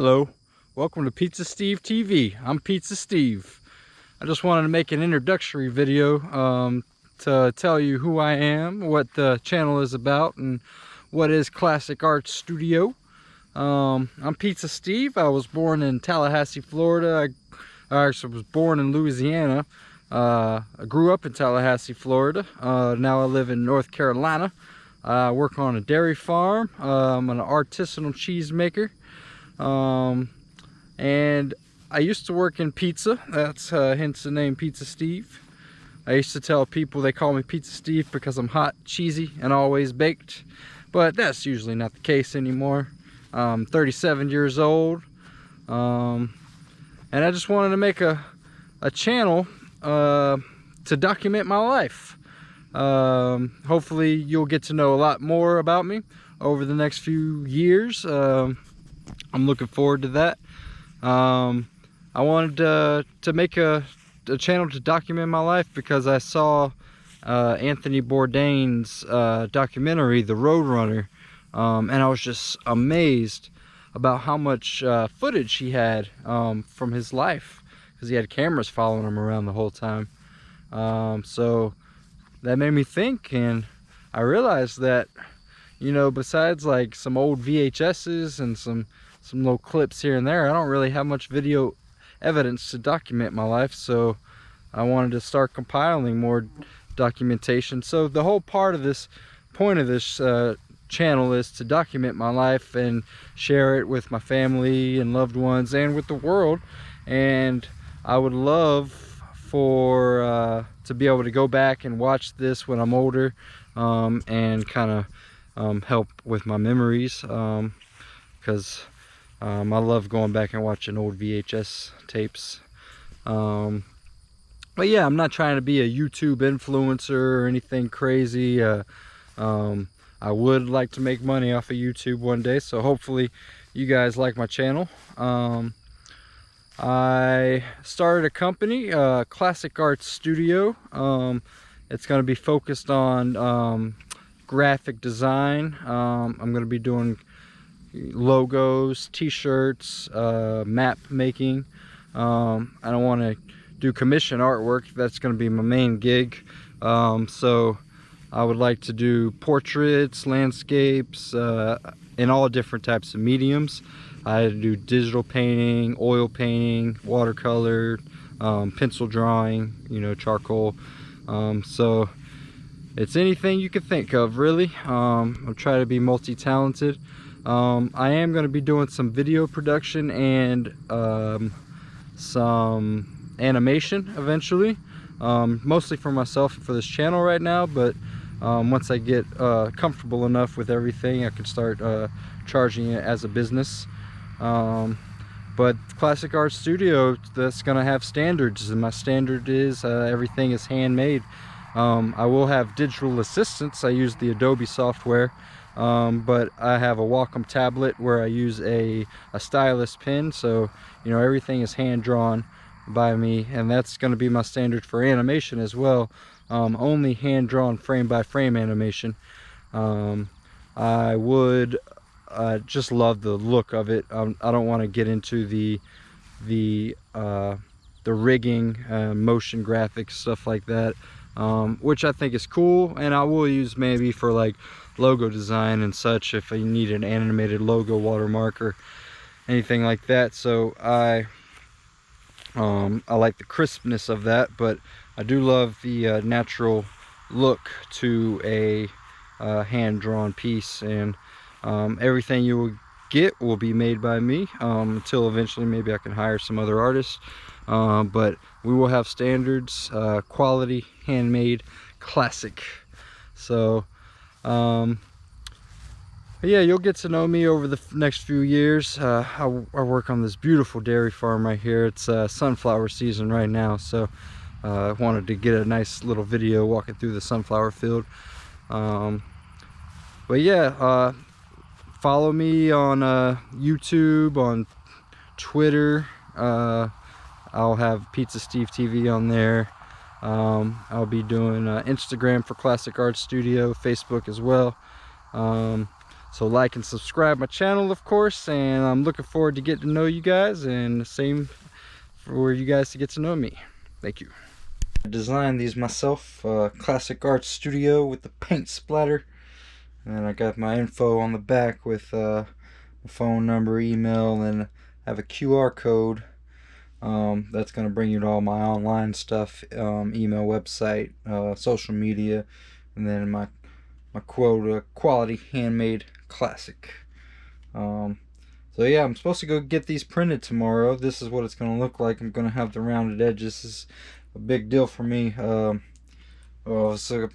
Hello, welcome to Pizza Steve TV. I'm Pizza Steve. I just wanted to make an introductory video to tell you who I am, what the channel is about, and what is Classic Art Studio. I'm Pizza Steve. I was born in Tallahassee, Florida. I actually was born in Louisiana. I grew up in Tallahassee, Florida. Now I live in North Carolina. I work on a dairy farm. I'm an artisanal cheese maker. And I used to work in pizza. That's hence the name Pizza Steve. I used to tell people they call me Pizza Steve because I'm hot, cheesy, and always baked, but that's usually not the case anymore. I'm 37 years old, and I just wanted to make a channel to document my life. Hopefully you'll get to know a lot more about me over the next few years. I'm looking forward to that. I wanted to make a channel to document my life because I saw Anthony Bourdain's documentary, The Roadrunner, and I was just amazed about how much footage he had from his life, because he had cameras following him around the whole time. So that made me think, and I realized that, you know, besides like some old VHS's and some little clips here and there, I don't really have much video evidence to document my life. So I wanted to start compiling more documentation. So the whole point of this channel is to document my life and share it with my family and loved ones and with the world. And I would love for to be able to go back and watch this when I'm older, and kind of help with my memories, because I love going back and watching old VHS tapes. But yeah, I'm not trying to be a YouTube influencer or anything crazy. I would like to make money off of YouTube one day, so hopefully you guys like my channel. I started a company, Classic Art Studio. It's going to be focused on graphic design. I'm going to be doing logos, t-shirts, map making. I don't want to do commission artwork. That's going to be my main gig. So I would like to do portraits, landscapes, in all different types of mediums. I do digital painting, oil painting, watercolor, pencil drawing, you know, charcoal. So it's anything you can think of, really. I'm trying to be multi-talented. I am going to be doing some video production and some animation eventually, mostly for myself for this channel right now, but once I get comfortable enough with everything, I can start charging it as a business. But Classic Art Studio, that's going to have standards, and my standard is everything is handmade. I will have digital assistants. I use the Adobe software, but I have a Wacom tablet where I use a stylus pen, so you know, everything is hand drawn by me, and that's going to be my standard for animation as well. Only hand drawn frame by frame animation. I would just love the look of it. I don't want to get into the rigging, motion graphics, stuff like that, which I think is cool, and I will use maybe for like logo design and such if I need an animated logo watermark or anything like that. So I like the crispness of that, but I do love the natural look to a hand-drawn piece, and everything you will get will be made by me, until eventually maybe I can hire some other artists. But we will have standards, quality, handmade, classic. So yeah, you'll get to know me over the next few years. I work on this beautiful dairy farm right here. It's sunflower season right now, so I wanted to get a nice little video walking through the sunflower field. But yeah, follow me on YouTube, on Twitter. I'll have Pizza Steve TV on there. I'll be doing Instagram for Classic Art Studio, Facebook as well. So like and subscribe my channel, of course, and I'm looking forward to getting to know you guys, and the same for you guys to get to know me. Thank you. I designed these myself, Classic Art Studio with the paint splatter. And I got my info on the back with my phone number, email, and I have a QR code that's going to bring you to all my online stuff, email, website, social media, and then my quote, quality handmade classic. So yeah, I'm supposed to go get these printed tomorrow. This is what it's going to look like. I'm going to have the rounded edges. This is a big deal for me. So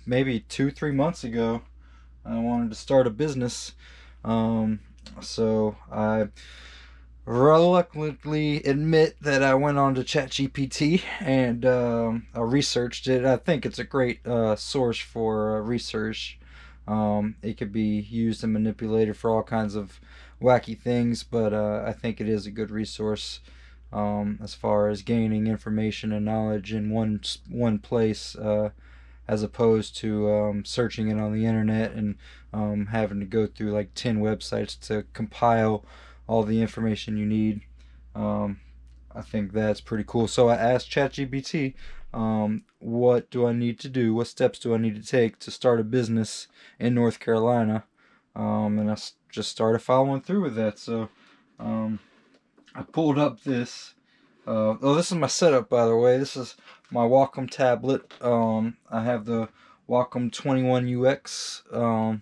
maybe 2-3 months ago, I wanted to start a business. So I reluctantly admit that I went on to ChatGPT and I researched it. I think it's a great source for research. It could be used and manipulated for all kinds of wacky things, but I think it is a good resource as far as gaining information and knowledge in one place, as opposed to searching it on the internet and having to go through like 10 websites to compile all the information you need. I think that's pretty cool. So I asked ChatGPT, what do I need to do? What steps do I need to take to start a business in North Carolina? And I just started following through with that. So I pulled up this. Oh, this is my setup, by the way. This is my Wacom tablet. I have the Wacom 21UX,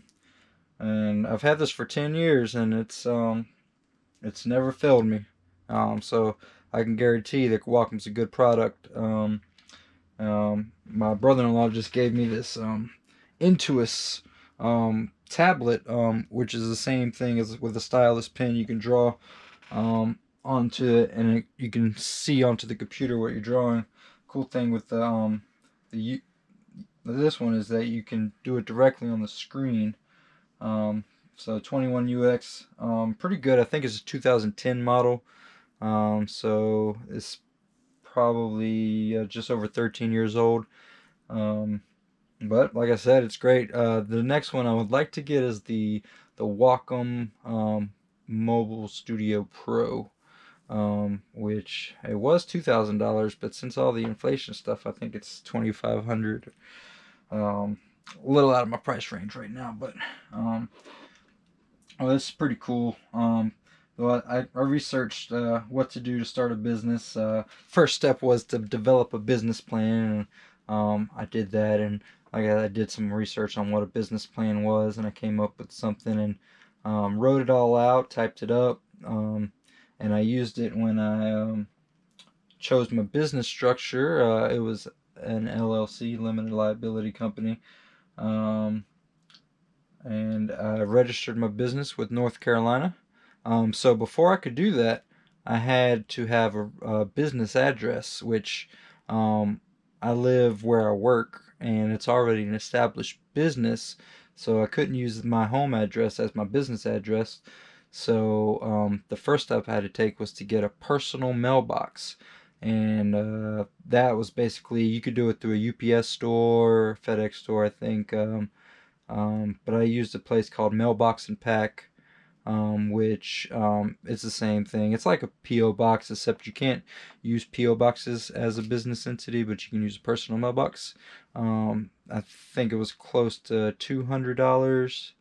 and I've had this for 10 years, and it's never failed me. So I can guarantee that Wacom's a good product. My brother-in-law just gave me this Intuos tablet, which is the same thing as with a stylus pen. You can draw onto it, and you can see onto the computer what you're drawing. Cool thing with this one is that you can do it directly on the screen. So 21UX, pretty good. I think it's a 2010 model. So it's probably just over 13 years old. But like I said, it's great. The next one I would like to get is the Wacom Mobile Studio Pro, which it was $2,000, but since all the inflation stuff, I think it's $2,500. A little out of my price range right now, but well, this is pretty cool. Well, I researched what to do to start a business. First step was to develop a business plan, and I did that, and I did some research on what a business plan was, and I came up with something and wrote it all out, typed it up, and I used it when I chose my business structure. It was an LLC, limited liability company, and I registered my business with North Carolina. So before I could do that, I had to have a business address, which I live where I work, and it's already an established business, so I couldn't use my home address as my business address. So the first step I had to take was to get a personal mailbox, and that was basically, you could do it through a UPS store, FedEx store, I think. But I used a place called Mailbox and Pack, which it's the same thing. It's like a P.O. box, except you can't use P.O. boxes as a business entity, but you can use a personal mailbox. I think it was close to $200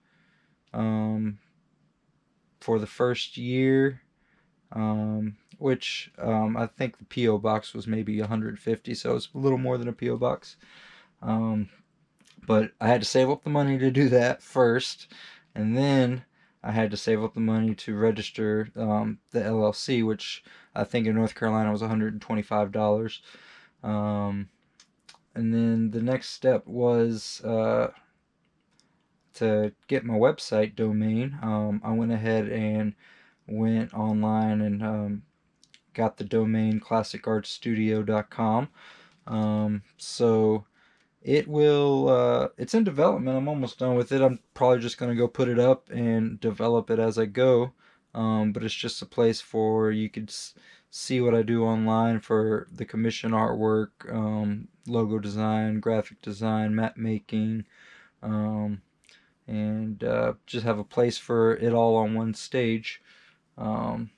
for the first year, which I think the P.O. box was maybe $150, so it's a little more than a P.O. box. But I had to save up the money to do that first, and then I had to save up the money to register the LLC, which I think in North Carolina was $125. And then the next step was to get my website domain. I went ahead and went online and got the domain classicartstudio.com. So it will, it's in development. I'm almost done with it. I'm probably just going to go put it up and develop it as I go. But it's just a place for, you could see what I do online for the commission artwork, logo design, graphic design, map making, and just have a place for it all on one stage. Um,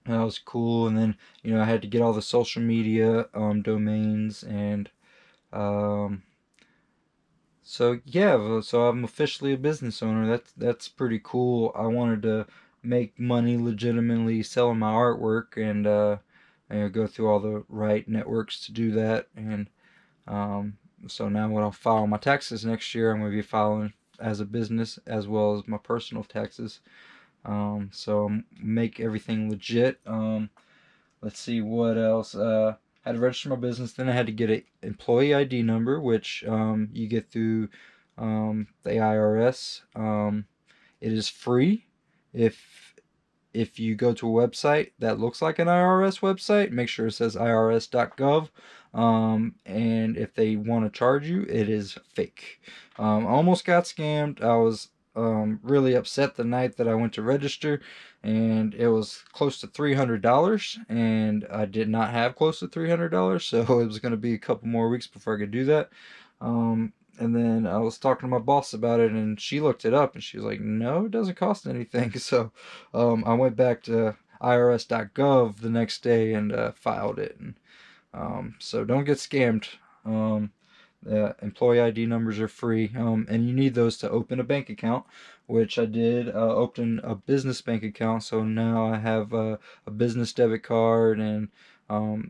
that was cool. And then, you know, I had to get all the social media domains, and um, so yeah, so I'm officially a business owner. That's pretty cool. I wanted to make money legitimately selling my artwork, and go through all the right networks to do that. And um, so now when I'll file my taxes next year, I'm going to be filing as a business as well as my personal taxes. So make everything legit. Let's see what else. Had to register my business. Then I had to get an employee ID number, which you get through the IRS. It is free if you go to a website that looks like an IRS website. Make sure it says irs.gov. And if they want to charge you, it is fake. I almost got scammed. I was really upset the night that I went to register, and it was close to $300, and I did not have close to $300, so it was going to be a couple more weeks before I could do that. And then I was talking to my boss about it, and she looked it up, and she was like, no, it doesn't cost anything. So I went back to irs.gov the next day and filed it. And so don't get scammed. Employee ID numbers are free, and you need those to open a bank account, which I did. Open a business bank account, so now I have a business debit card, and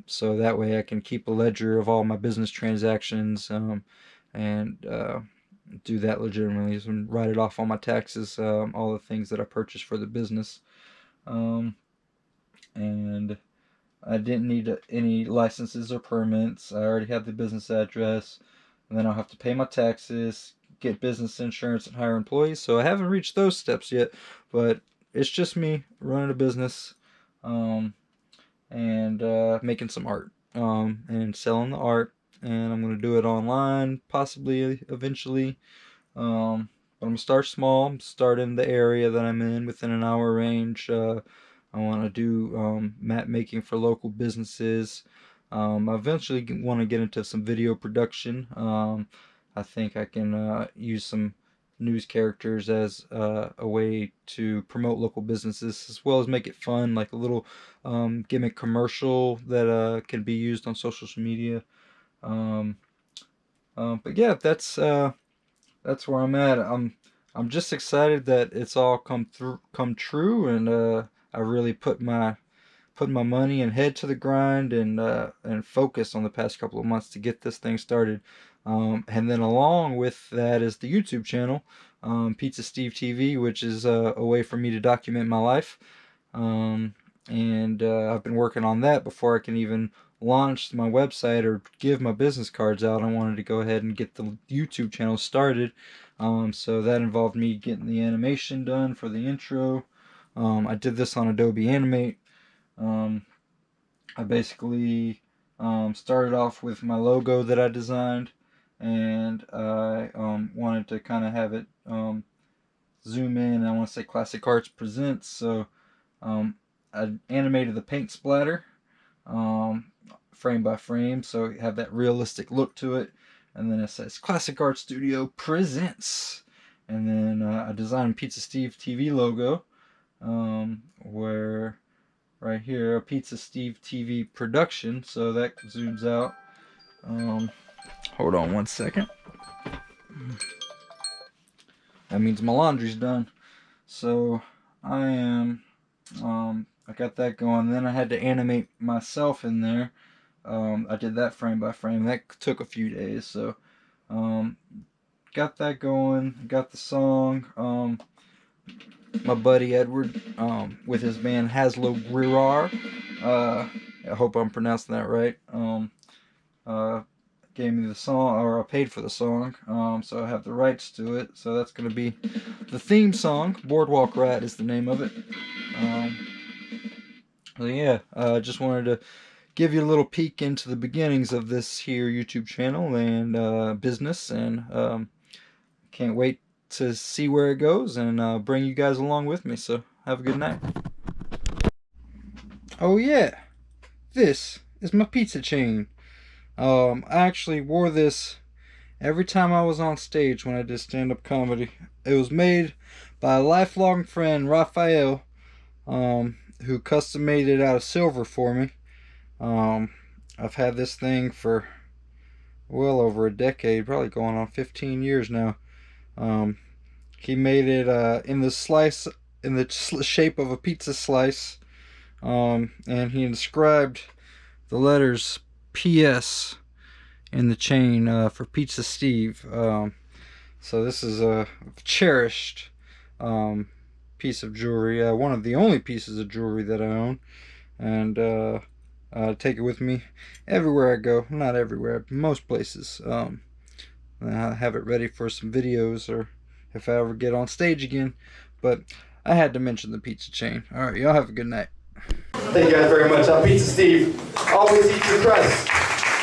so that way I can keep a ledger of all my business transactions, and do that legitimately, and write it off on my taxes, all the things that I purchased for the business. And I didn't need any licenses or permits. I already have the business address. And then I'll have to pay my taxes, get business insurance, and hire employees. So I haven't reached those steps yet, but it's just me running a business, um, and making some art, and selling the art. And I'm going to do it online, possibly eventually. But I'm going to start small. I'm start in the area that I'm in, within an hour range. I want to do map making for local businesses. I eventually want to get into some video production. I think I can use some news characters as a way to promote local businesses, as well as make it fun, like a little gimmick commercial that can be used on social media. Um, but yeah, that's where I'm at. I'm just excited that it's all come true, and I really put my money and head to the grind, and focus on the past couple of months to get this thing started. And then along with that is the YouTube channel, Pizza Steve TV, which is a way for me to document my life. Um, and I've been working on that before I can even launch my website or give my business cards out. I wanted to go ahead and get the YouTube channel started. So that involved me getting the animation done for the intro. I did this on Adobe Animate. I basically started off with my logo that I designed, and I wanted to kind of have it zoom in. I want to say Classic Arts Presents, so I animated the paint splatter frame by frame, so it have that realistic look to it. And then it says Classic Art Studio Presents, and then I designed Pizza Steve TV logo, where right here, a Pizza Steve TV production. So that zooms out. Hold on one second. That means my laundry's done. So I got that going. Then I had to animate myself in there. I did that frame by frame. That took a few days. So got that going. Got the song. My buddy Edward, with his band Haslo Grirar, I hope I'm pronouncing that right, gave me the song, or I paid for the song, so I have the rights to it. So that's going to be the theme song. Boardwalk Rat is the name of it. So yeah, I just wanted to give you a little peek into the beginnings of this here YouTube channel and business, and can't wait to see where it goes, and bring you guys along with me. So have a good night. Oh yeah, this is my pizza chain. I actually wore this every time I was on stage when I did stand-up comedy. It was made by a lifelong friend, Raphael, who custom made it out of silver for me. I've had this thing for well over a decade, probably going on 15 years now. He made it in the shape of a pizza slice, and he inscribed the letters PS in the chain for Pizza Steve. So this is a cherished piece of jewelry, one of the only pieces of jewelry that I own, and I take it with me everywhere I go. Not everywhere, most places. I have it ready for some videos, or if I ever get on stage again. But I had to mention the pizza chain. Alright, y'all have a good night. Thank you guys very much. Pizza Steve, always eat your crust.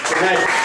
Good night.